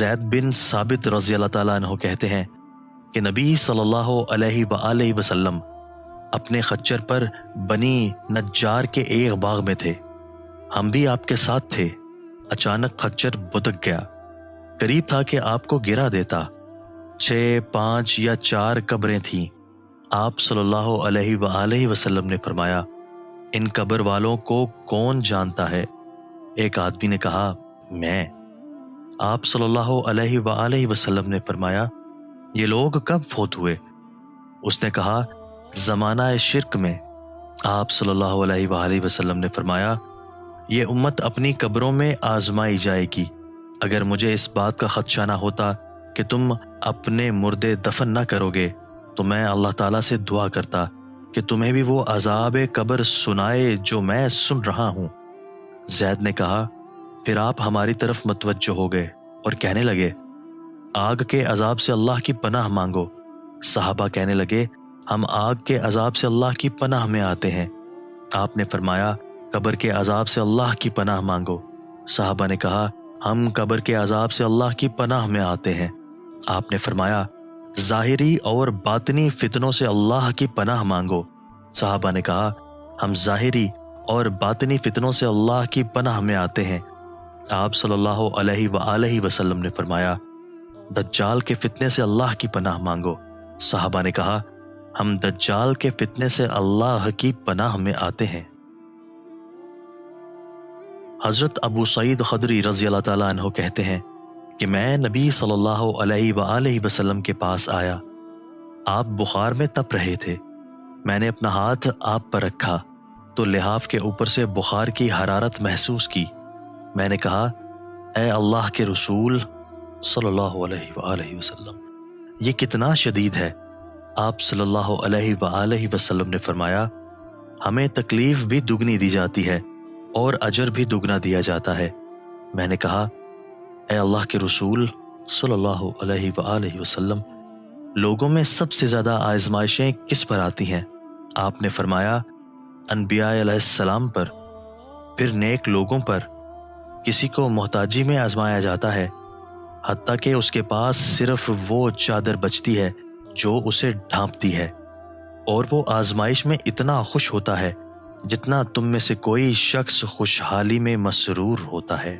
زید بن ثابت رضی اللہ تعالیٰ عنہ کہتے ہیں کہ نبی صلی اللہ علیہ وآلہ وسلم اپنے خچر پر بنی نجار کے ایک باغ میں تھے، ہم بھی آپ کے ساتھ تھے۔ اچانک خچر بھٹک گیا، قریب تھا کہ آپ کو گرا دیتا۔ 6، 5 یا 4 قبریں تھیں۔ آپ صلی اللہ علیہ وآلہ وسلم نے فرمایا، ان قبر والوں کو کون جانتا ہے؟ ایک آدمی نے کہا، میں۔ آپ صلی اللہ علیہ وآلہ وسلم نے فرمایا، یہ لوگ کب فوت ہوئے؟ اس نے کہا، زمانہ شرک میں۔ آپ صلی اللہ علیہ وآلہ وسلم نے فرمایا، یہ امت اپنی قبروں میں آزمائی جائے گی۔ اگر مجھے اس بات کا خدشہ نہ ہوتا کہ تم اپنے مردے دفن نہ کرو گے تو میں اللہ تعالیٰ سے دعا کرتا کہ تمہیں بھی وہ عذاب قبر سنائے جو میں سن رہا ہوں۔ زید نے کہا، پھر آپ ہماری طرف متوجہ ہو گئے اور کہنے لگے، آگ کے عذاب سے اللہ کی پناہ مانگو۔ صحابہ کہنے لگے، ہم آگ کے عذاب سے اللہ کی پناہ میں آتے ہیں۔ آپ نے فرمایا، قبر کے عذاب سے اللہ کی پناہ مانگو۔ صحابہ نے کہا، ہم قبر کے عذاب سے اللہ کی پناہ میں آتے ہیں۔ آپ نے فرمایا، ظاہری اور باطنی فتنوں سے اللہ کی پناہ مانگو۔ صحابہ نے کہا، ہم ظاہری اور باطنی فتنوں سے اللہ کی پناہ میں آتے ہیں۔ آپ صلی اللہ علیہ وآلہ وسلم نے فرمایا، دجال کے فتنے سے اللہ کی پناہ مانگو۔ صحابہ نے کہا، ہم دجال کے فتنے سے اللہ کی پناہ میں آتے ہیں۔ حضرت ابو سعید خدری رضی اللہ تعالیٰ عنہ کہتے ہیں کہ میں نبی صلی اللہ علیہ وآلہ وسلم کے پاس آیا، آپ بخار میں تپ رہے تھے۔ میں نے اپنا ہاتھ آپ پر رکھا تو لحاف کے اوپر سے بخار کی حرارت محسوس کی۔ میں نے کہا، اے اللہ کے رسول صلی اللہ علیہ وآلہ وسلم، یہ کتنا شدید ہے؟ آپ صلی اللہ علیہ وآلہ وسلم نے فرمایا، ہمیں تکلیف بھی دگنی دی جاتی ہے اور اجر بھی دگنا دیا جاتا ہے۔ میں نے کہا، اے اللہ کے رسول صلی اللہ علیہ وآلہ وسلم، لوگوں میں سب سے زیادہ آزمائشیں کس پر آتی ہیں؟ آپ نے فرمایا، انبیاء علیہ السلام پر، پھر نیک لوگوں پر۔ کسی کو محتاجی میں آزمایا جاتا ہے، حتیٰ کہ اس کے پاس صرف وہ چادر بچتی ہے جو اسے ڈھانپتی ہے، اور وہ آزمائش میں اتنا خوش ہوتا ہے جتنا تم میں سے کوئی شخص خوشحالی میں مسرور ہوتا ہے۔